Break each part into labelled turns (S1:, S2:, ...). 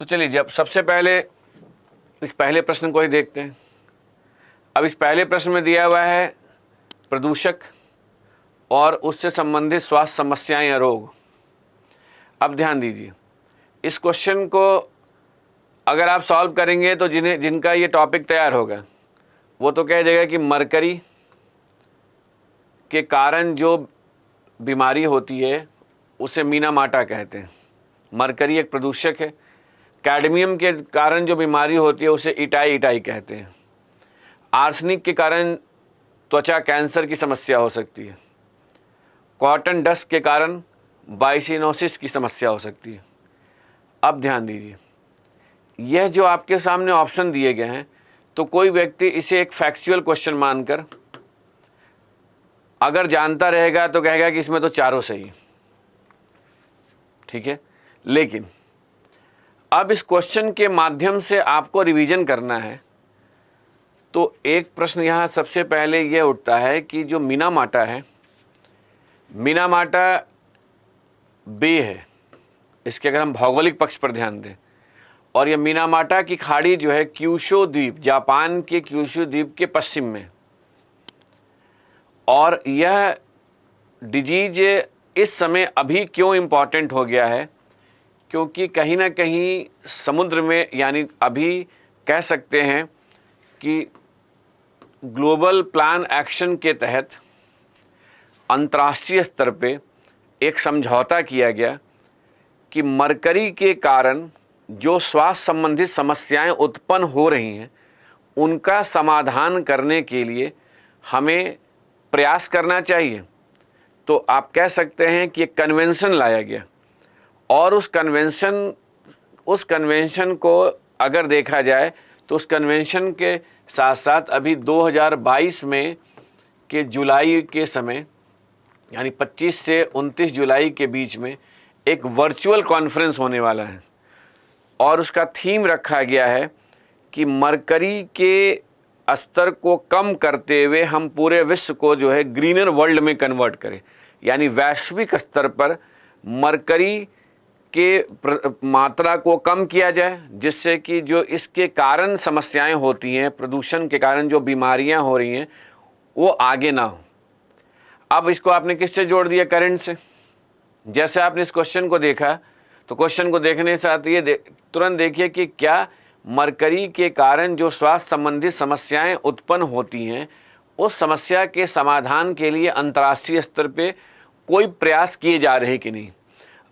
S1: तो चलिए जब सबसे पहले इस पहले प्रश्न को ही देखते हैं। अब इस पहले प्रश्न में दिया हुआ है प्रदूषक और उससे संबंधित स्वास्थ्य समस्याएं या रोग। अब ध्यान दीजिए, इस क्वेश्चन को अगर आप सॉल्व करेंगे तो जिनका ये टॉपिक तैयार होगा वो तो कह देगा कि मरकरी के कारण जो बीमारी होती है उसे मीना-माटा कहते हैं। मरकरी एक प्रदूषक है। कैडमियम के कारण जो बीमारी होती है उसे इटाई कहते हैं। आर्सेनिक के कारण त्वचा कैंसर की समस्या हो सकती है। कॉटन डस्ट के कारण बाइसिनोसिस की समस्या हो सकती है। अब ध्यान दीजिए, यह जो आपके सामने ऑप्शन दिए गए हैं तो कोई व्यक्ति इसे एक फैक्चुअल क्वेश्चन मानकर अगर जानता रहेगा तो कहेगा कि इसमें तो चारों सही है, ठीक है। लेकिन अब इस क्वेश्चन के माध्यम से आपको रिवीजन करना है तो एक प्रश्न यहाँ सबसे पहले यह उठता है कि जो मीना-माटा है, मीना-माटा बे है, इसके अगर हम भौगोलिक पक्ष पर ध्यान दें, और यह मीना-माटा की खाड़ी जो है क्यूशो द्वीप, जापान के क्यूशो द्वीप के पश्चिम में, और यह डिजीज इस समय अभी क्यों इम्पॉर्टेंट हो गया है, क्योंकि कहीं ना कहीं समुद्र में, यानी अभी कह सकते हैं कि ग्लोबल प्लान एक्शन के तहत अंतर्राष्ट्रीय स्तर पे एक समझौता किया गया कि मरकरी के कारण जो स्वास्थ्य संबंधित समस्याएं उत्पन्न हो रही हैं उनका समाधान करने के लिए हमें प्रयास करना चाहिए। तो आप कह सकते हैं कि एक कन्वेंशन लाया गया, और उस कन्वेंशन को अगर देखा जाए तो उस कन्वेंशन के साथ साथ अभी 2022 में के जुलाई के समय, यानी 25 से 29 जुलाई के बीच में एक वर्चुअल कॉन्फ्रेंस होने वाला है, और उसका थीम रखा गया है कि मरकरी के स्तर को कम करते हुए हम पूरे विश्व को जो है ग्रीनर वर्ल्ड में कन्वर्ट करें, यानी वैश्विक स्तर पर मरकरी के मात्रा को कम किया जाए, जिससे कि जो इसके कारण समस्याएं होती हैं, प्रदूषण के कारण जो बीमारियां हो रही हैं वो आगे ना हो। अब इसको आपने किससे जोड़ दिया? करंट से। जैसे आपने इस क्वेश्चन को देखा तो क्वेश्चन को देखने से आती है, तुरंत देखिए कि क्या मरकरी के कारण जो स्वास्थ्य संबंधित समस्याएं उत्पन्न होती हैं उस समस्या के समाधान के लिए अंतर्राष्ट्रीय स्तर पे कोई प्रयास किए जा रहे कि नहीं।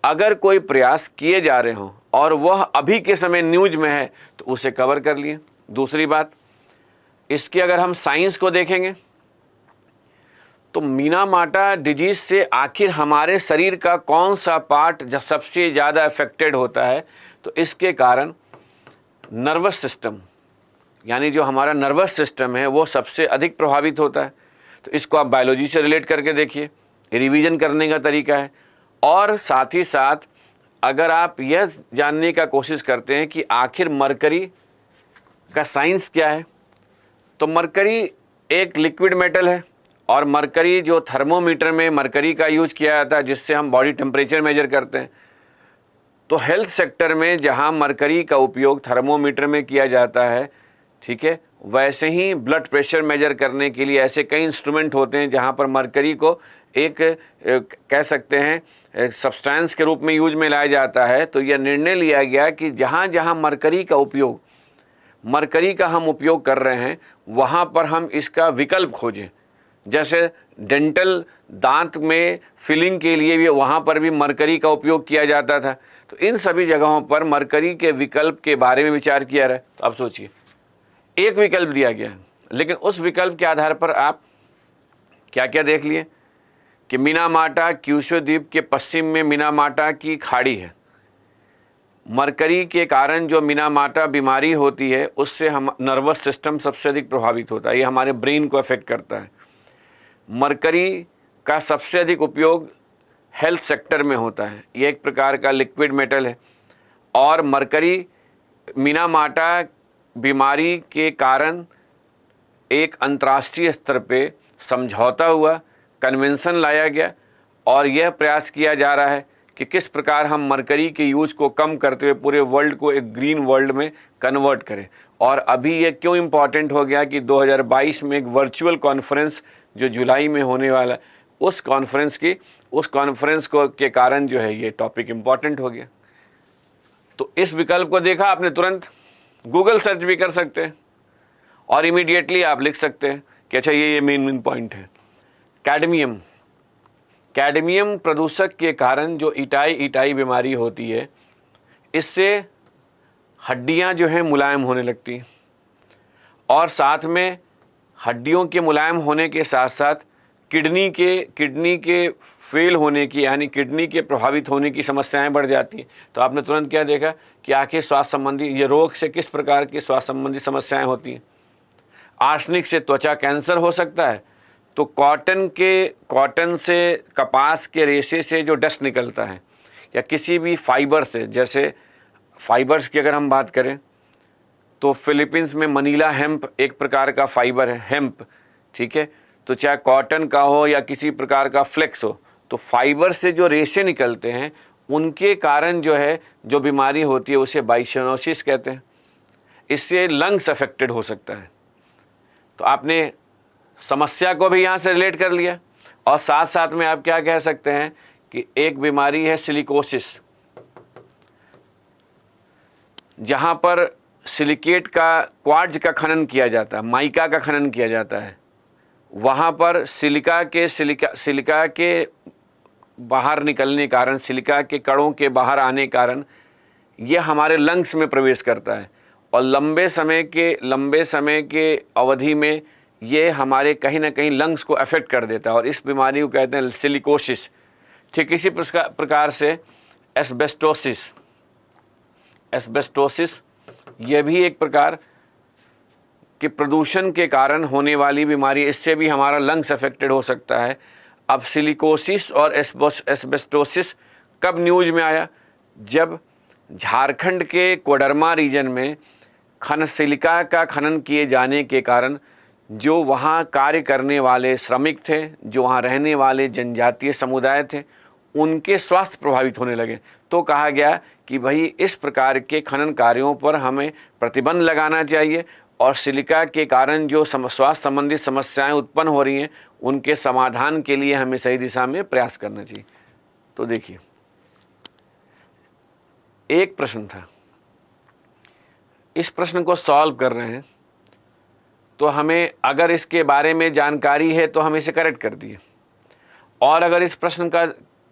S1: अगर कोई प्रयास किए जा रहे हों और वह अभी के समय न्यूज में है तो उसे कवर कर लिए। दूसरी बात, इसकी अगर हम साइंस को देखेंगे तो मीना-माटा डिजीज से आखिर हमारे शरीर का कौन सा पार्ट जब सबसे ज़्यादा अफेक्टेड होता है, तो इसके कारण नर्वस सिस्टम, यानी जो हमारा नर्वस सिस्टम है वो सबसे अधिक प्रभावित होता है। तो इसको आप बायोलॉजी से रिलेट करके देखिए, रिवीजन करने का तरीका है। और साथ ही साथ अगर आप यह जानने का कोशिश करते हैं कि आखिर मरकरी का साइंस क्या है, तो मरकरी एक लिक्विड मेटल है, और मरकरी जो थर्मोमीटर में मरकरी का यूज़ किया जाता है जिससे हम बॉडी टेम्परेचर मेजर करते हैं, तो हेल्थ सेक्टर में जहां मरकरी का उपयोग थर्मोमीटर में किया जाता है, ठीक है, वैसे ही ब्लड प्रेशर मेजर करने के लिए ऐसे कई इंस्ट्रूमेंट होते हैं जहां पर मरकरी को एक कह सकते हैं सब्सटेंस के रूप में यूज में लाया जाता है। तो यह निर्णय लिया गया कि जहां जहां मरकरी का हम उपयोग कर रहे हैं वहां पर हम इसका विकल्प खोजें। जैसे डेंटल दांत में फिलिंग के लिए भी वहाँ पर भी मरकरी का उपयोग किया जाता था। तो इन सभी जगहों पर मरकरी के विकल्प के बारे में विचार किया रहा है। तो अब सोचिए, एक विकल्प दिया गया है, लेकिन उस विकल्प के आधार पर आप क्या क्या देख लिए कि मीना-माटा क्यूशो द्वीप के पश्चिम में मीना-माटा की खाड़ी है। मरकरी के कारण जो मीना-माटा बीमारी होती है उससे हम नर्वस सिस्टम सबसे अधिक प्रभावित होता है, ये हमारे ब्रेन को अफेक्ट करता है। मरकरी का सबसे अधिक उपयोग हेल्थ सेक्टर में होता है, ये एक प्रकार का लिक्विड मेटल है। और मरकरी मीना-माटा बीमारी के कारण एक अंतर्राष्ट्रीय स्तर पे समझौता हुआ, कन्वेंशन लाया गया, और यह प्रयास किया जा रहा है कि किस प्रकार हम मरकरी के यूज़ को कम करते हुए पूरे वर्ल्ड को एक ग्रीन वर्ल्ड में कन्वर्ट करें। और अभी ये क्यों इम्पॉर्टेंट हो गया कि 2022 में एक वर्चुअल कॉन्फ्रेंस जो जुलाई में होने वाला, उस कॉन्फ्रेंस को के कारण जो है ये टॉपिक इम्पॉर्टेंट हो गया। तो इस विकल्प को देखा आपने, तुरंत गूगल सर्च भी कर सकते हैं और इमीडिएटली आप लिख सकते हैं कि अच्छा ये मेन पॉइंट है। कैडमियम प्रदूषक के कारण जो इटाई बीमारी होती है, इससे हड्डियां जो हैं मुलायम होने लगती हैं और साथ में हड्डियों के मुलायम होने के साथ साथ किडनी के फेल होने की, यानी किडनी के प्रभावित होने की समस्याएं बढ़ जाती हैं। तो आपने तुरंत क्या देखा कि आखिर स्वास्थ्य संबंधी ये रोग से किस प्रकार की स्वास्थ्य संबंधी समस्याएं होती हैं। आर्सेनिक से त्वचा कैंसर हो सकता है। तो कॉटन से, कपास के रेशे से जो डस्ट निकलता है या किसी भी फाइबर से, जैसे फाइबर्स की अगर हम बात करें तो फिलीपींस में मनीला हेम्प एक प्रकार का फाइबर है, हेम्प, ठीक है। तो चाहे कॉटन का हो या किसी प्रकार का फ्लेक्स हो, तो फाइबर से जो रेशे निकलते हैं उनके कारण जो है जो बीमारी होती है उसे बाइसिनोसिस कहते हैं। इससे लंग्स अफेक्टेड हो सकता है। तो आपने समस्या को भी यहाँ से रिलेट कर लिया और साथ साथ में आप क्या कह सकते हैं कि एक बीमारी है सिलिकोसिस, जहाँ पर सिलिकेट का, क्वार्ट्ज का खनन किया जाता है, माइका का खनन किया जाता है। वहाँ पर सिलिका के बाहर निकलने कारण, सिलिका के कणों के बाहर आने कारण ये हमारे लंग्स में प्रवेश करता है और लंबे समय के अवधि में ये हमारे कहीं ना कहीं लंग्स को अफेक्ट कर देता है और इस बीमारी को कहते हैं सिलिकोसिस। ठीक इसी प्रकार से एस्बेस्टोसिस ये भी एक प्रकार के प्रदूषण के कारण होने वाली बीमारी, इससे भी हमारा लंग्स अफेक्टेड हो सकता है। अब सिलिकोसिस और एस्बेस्टोसिस कब न्यूज़ में आया? जब झारखंड के कोडरमा रीजन में सिलिका का खनन किए जाने के कारण जो वहाँ कार्य करने वाले श्रमिक थे, जो वहाँ रहने वाले जनजातीय समुदाय थे, उनके स्वास्थ्य प्रभावित होने लगे। तो कहा गया कि भाई इस प्रकार के खनन कार्यों पर हमें प्रतिबंध लगाना चाहिए और सिलिका के कारण जो स्वास्थ्य संबंधी समस्याएं उत्पन्न हो रही हैं उनके समाधान के लिए हमें सही दिशा में प्रयास करना चाहिए। तो देखिए, एक प्रश्न था, इस प्रश्न को सॉल्व कर रहे हैं तो हमें अगर इसके बारे में जानकारी है तो हम इसे करेक्ट कर दिए, और अगर इस प्रश्न का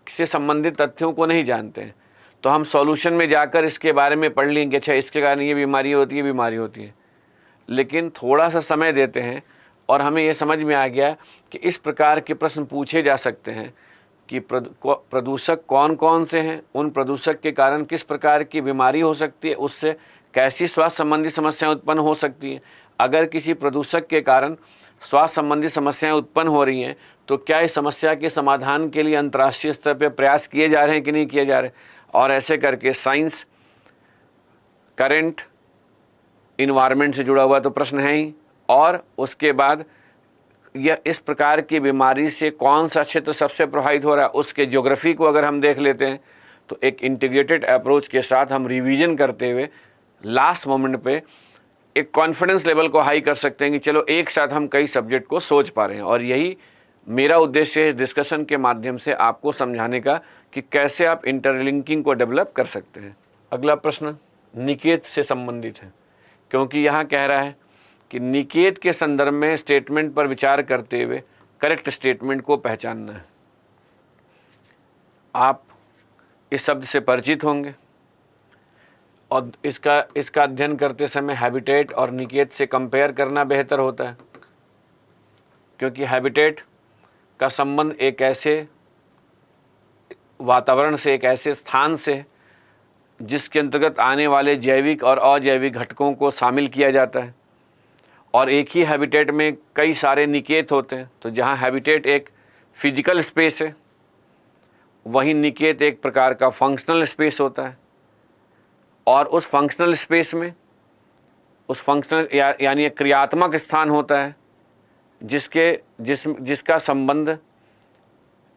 S1: से संबंधित तथ्यों को नहीं जानते हैं तो हम सॉल्यूशन में जाकर इसके बारे में पढ़ लेंगे, अच्छा इसके कारण ये बीमारी होती है। लेकिन थोड़ा सा समय देते हैं और हमें ये समझ में आ गया कि इस प्रकार के प्रश्न पूछे जा सकते हैं कि प्रदूषक कौन कौन से हैं, उन प्रदूषक के कारण किस प्रकार की बीमारी हो सकती है, उससे कैसी स्वास्थ्य संबंधी समस्याएं उत्पन्न हो सकती हैं। अगर किसी प्रदूषक के कारण स्वास्थ्य संबंधी समस्याएं उत्पन्न हो रही हैं तो क्या इस समस्या के समाधान के लिए अंतर्राष्ट्रीय स्तर पर प्रयास किए जा रहे हैं कि नहीं किए जा रहे। और ऐसे करके साइंस, करंट, इन्वायरमेंट से जुड़ा हुआ तो प्रश्न है ही, और उसके बाद यह इस प्रकार की बीमारी से कौन सा क्षेत्र सबसे प्रभावित हो रहा है उसके ज्योग्राफी को अगर हम देख लेते हैं तो एक इंटीग्रेटेड अप्रोच के साथ हम रिवीजन करते हुए लास्ट मोमेंट पे एक कॉन्फिडेंस लेवल को हाई कर सकते हैं कि चलो एक साथ हम कई सब्जेक्ट को सोच पा रहे हैं। और यही मेरा उद्देश्य है इस डिस्कशन के माध्यम से आपको समझाने का कि कैसे आप इंटरलिंकिंग को डेवलप कर सकते हैं। अगला प्रश्न निकेत से संबंधित है, क्योंकि यहाँ कह रहा है कि निकेत के संदर्भ में स्टेटमेंट पर विचार करते हुए करेक्ट स्टेटमेंट को पहचानना है। आप इस शब्द से परिचित होंगे और इसका अध्ययन करते समय हैबिटेट और निकेत से कंपेयर करना बेहतर होता है, क्योंकि हैबिटेट का संबंध एक ऐसे वातावरण से, एक ऐसे स्थान से जिसके अंतर्गत आने वाले जैविक और अजैविक घटकों को शामिल किया जाता है, और एक ही हैबिटेट में कई सारे निकेत होते हैं। तो जहाँ हैबिटेट एक फिजिकल स्पेस है, वहीं निकेत एक प्रकार का फंक्शनल स्पेस होता है, और उस फंक्शनल स्पेस में यानी एक क्रियात्मक स्थान होता है जिसका संबंध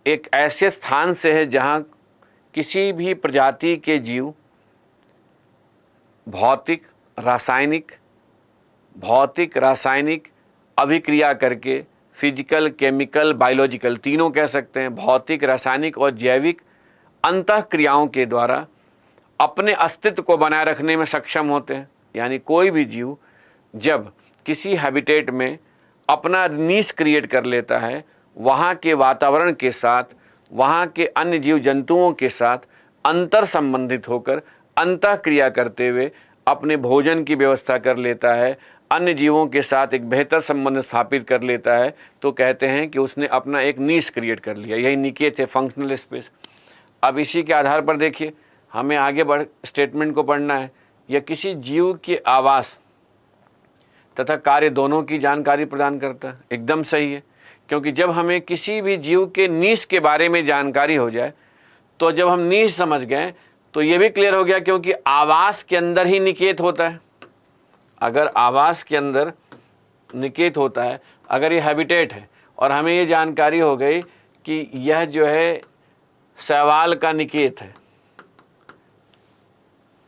S1: एक ऐसे स्थान से है जहाँ किसी भी प्रजाति के जीव भौतिक रासायनिक अभिक्रिया करके, फिजिकल, केमिकल, बायोलॉजिकल तीनों कह सकते हैं, भौतिक, रासायनिक और जैविक अंतःक्रियाओं के द्वारा अपने अस्तित्व को बनाए रखने में सक्षम होते हैं। यानी कोई भी जीव जब किसी हैबिटेट में अपना नीश क्रिएट कर लेता है, वहाँ के वातावरण के साथ, वहाँ के अन्य जीव जंतुओं के साथ अंतर संबंधित होकर अंतःक्रिया करते हुए अपने भोजन की व्यवस्था कर लेता है, अन्य जीवों के साथ एक बेहतर संबंध स्थापित कर लेता है, तो कहते हैं कि उसने अपना एक नीश क्रिएट कर लिया। यही निकेत है, फंक्शनल स्पेस। अब इसी के आधार पर देखिए, हमें आगे बढ़ स्टेटमेंट को पढ़ना है। यह किसी जीव के आवास तथा कार्य दोनों की जानकारी प्रदान करता है। एकदम सही है, क्योंकि जब हमें किसी भी जीव के नीश के बारे में जानकारी हो जाए, तो जब हम नीश समझ गए तो ये भी क्लियर हो गया, क्योंकि आवास के अंदर ही निकेत होता है। अगर आवास के अंदर निकेत होता है, अगर ये हैबिटेट है और हमें ये जानकारी हो गई कि यह जो है शैवाल का निकेत है,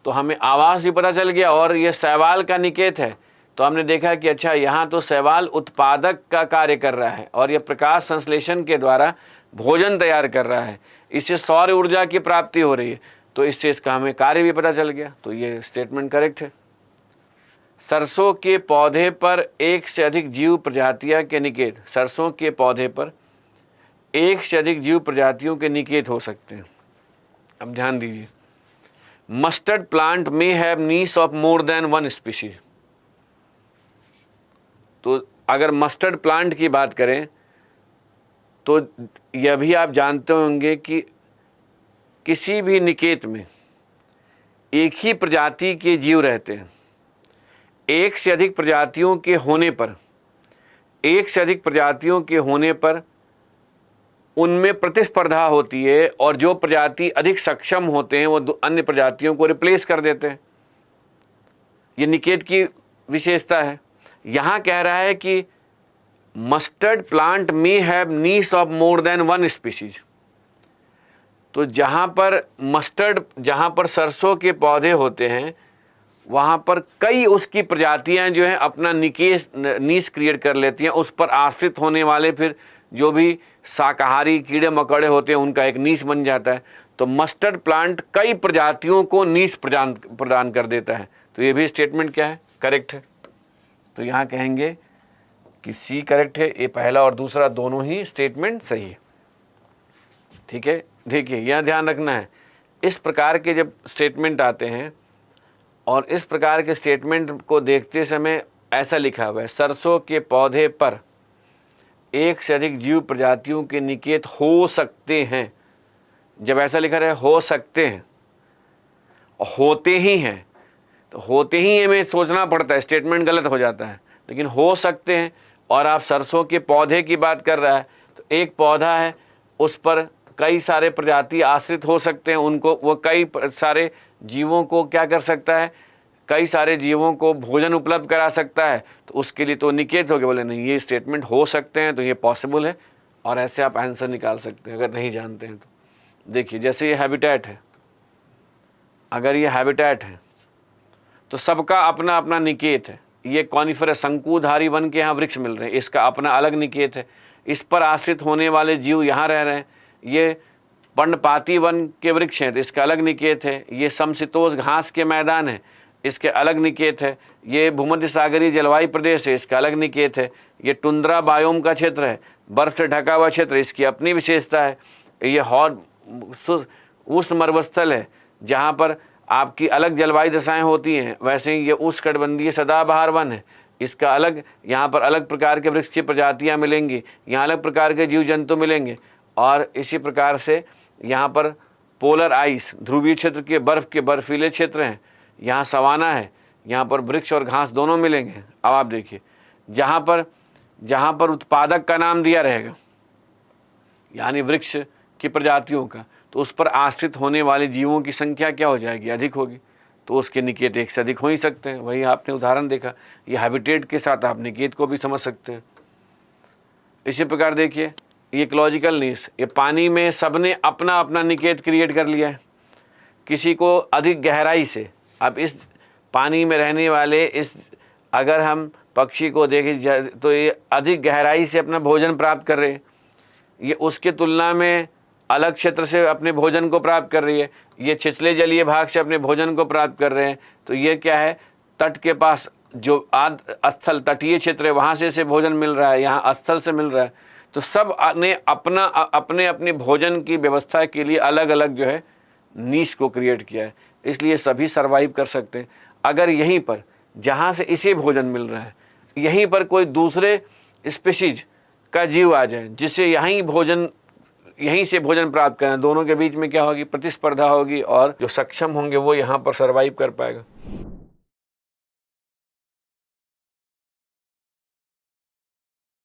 S1: तो हमें आवास भी पता चल गया और ये शैवाल का निकेत है, तो हमने देखा कि अच्छा यहाँ तो शैवाल उत्पादक का कार्य कर रहा है और यह प्रकाश संश्लेषण के द्वारा भोजन तैयार कर रहा है, इससे सौर ऊर्जा की प्राप्ति हो रही है, तो इससे इसका हमें कार्य भी पता चल गया। तो ये स्टेटमेंट करेक्ट है। सरसों के पौधे पर एक से अधिक जीव प्रजातियां के निकेत, सरसों के पौधे पर एक से अधिक जीव प्रजातियों के निकेत हो सकते हैं। अब ध्यान दीजिए, मस्टर्ड प्लांट में have niche of more than one species. तो अगर मस्टर्ड प्लांट की बात करें तो यह भी आप जानते होंगे कि किसी भी निकेत में एक ही प्रजाति के जीव रहते हैं। एक से अधिक प्रजातियों के होने पर उनमें प्रतिस्पर्धा होती है और जो प्रजाति अधिक सक्षम होते हैं वो अन्य प्रजातियों को रिप्लेस कर देते हैं। ये निकेत की विशेषता है। यहाँ कह रहा है कि mustard plant may have niche of more than one species. तो जहाँ पर सरसों के पौधे होते हैं, वहाँ पर कई उसकी प्रजातियाँ जो हैं अपना नीश क्रिएट कर लेती हैं। उस पर आश्रित होने वाले फिर जो भी शाकाहारी कीड़े मकोड़े होते हैं उनका एक नीश बन जाता है। तो मस्टर्ड प्लांट कई प्रजातियों को नीश प्रदान कर देता है। तो ये भी स्टेटमेंट क्या है, करेक्ट है। तो यहाँ कहेंगे कि सी करेक्ट है। ये पहला और दूसरा दोनों ही स्टेटमेंट सही है। ठीक है, देखिए यह ध्यान रखना है, इस प्रकार के जब स्टेटमेंट आते हैं और इस प्रकार के स्टेटमेंट को देखते समय ऐसा लिखा हुआ है, सरसों के पौधे पर एक से अधिक जीव प्रजातियों के निकेत हो सकते हैं। जब ऐसा लिखा रहे हो सकते हैं, होते ही हैं, तो होते ही हमें सोचना पड़ता है, स्टेटमेंट गलत हो जाता है। लेकिन हो सकते हैं और आप सरसों के पौधे की बात कर रहा है, तो एक पौधा है, उस पर कई सारे प्रजाति आश्रित हो सकते हैं। उनको वो कई सारे जीवों को क्या कर सकता है, कई सारे जीवों को भोजन उपलब्ध करा सकता है। तो उसके लिए तो निकेत हो गया। बोले नहीं, ये स्टेटमेंट हो सकते हैं, तो ये पॉसिबल है और ऐसे आप आंसर निकाल सकते हैं अगर नहीं जानते हैं तो। देखिए जैसे ये हैबिटेट है, अगर ये हैबिटेट है तो सबका अपना अपना निकेत है। ये कॉनिफरस शंकुधारी वन के यहाँ वृक्ष मिल रहे हैं, इसका अपना अलग निकेत है। इस पर आश्रित होने वाले जीव यहाँ रह रहे हैं। ये पर्णपाती वन के वृक्ष हैं, तो इसका अलग निकेत है। ये समशीतोष्ण घास के मैदान है, इसके अलग निकेत है। ये भूमध्य सागरीय जलवायु प्रदेश है, इसका अलग निकेत है। ये टुंड्रा बायोम का क्षेत्र है, बर्फ से ढका हुआ क्षेत्र, इसकी अपनी विशेषता है। ये हॉट उष्ण मरुस्थल है, जहाँ पर आपकी अलग जलवायु दशाएं होती हैं। वैसे ही ये उष्णकटिबंधीय सदाबहार वन है, इसका अलग, यहाँ पर अलग प्रकार के वृक्ष की प्रजातियाँ मिलेंगी, यहाँ अलग प्रकार के जीव जंतु मिलेंगे। और इसी प्रकार से यहाँ पर पोलर आइस, ध्रुवीय क्षेत्र के बर्फ़ के बर्फीले क्षेत्र हैं, यहाँ सवाना है, यहाँ पर वृक्ष और घास दोनों मिलेंगे। अब आप देखिए, जहाँ पर उत्पादक का नाम दिया रहेगा, यानी वृक्ष की प्रजातियों का, तो उस पर आश्रित होने वाले जीवों की संख्या क्या हो जाएगी, अधिक होगी। तो उसके निकेत एक से अधिक हो ही सकते हैं। वही आपने उदाहरण देखा, ये हैबिटेट के साथ आप निकेत को भी समझ सकते हैं। इसी प्रकार देखिए, इकोलॉजिकल नीश, ये पानी में सबने अपना अपना निकेत क्रिएट कर लिया है। किसी को अधिक गहराई से, अब इस पानी में रहने वाले इस अगर हम पक्षी को देखें तो ये अधिक गहराई से अपना भोजन प्राप्त कर रहे हैं, ये उसके तुलना में अलग क्षेत्र से अपने भोजन को प्राप्त कर रही है। ये छिछले जलीय भाग से अपने भोजन को प्राप्त कर रहे हैं। तो ये क्या है, तट के पास जो स्थल तटीय क्षेत्र है वहाँ से इसे भोजन मिल रहा है, यहाँ स्थल से मिल रहा है। तो सब ने अपने अपने भोजन की व्यवस्था के लिए अलग अलग जो है नीश को क्रिएट किया है, इसलिए सभी सर्वाइव कर सकते हैं। अगर यहीं पर जहाँ से इसे भोजन मिल रहा है यहीं पर कोई दूसरे स्पीशीज का जीव आ जाए जिससे यहीं से भोजन प्राप्त करें, दोनों के बीच में क्या होगी, प्रतिस्पर्धा होगी और जो सक्षम होंगे वो यहाँ पर सर्वाइव कर पाएगा।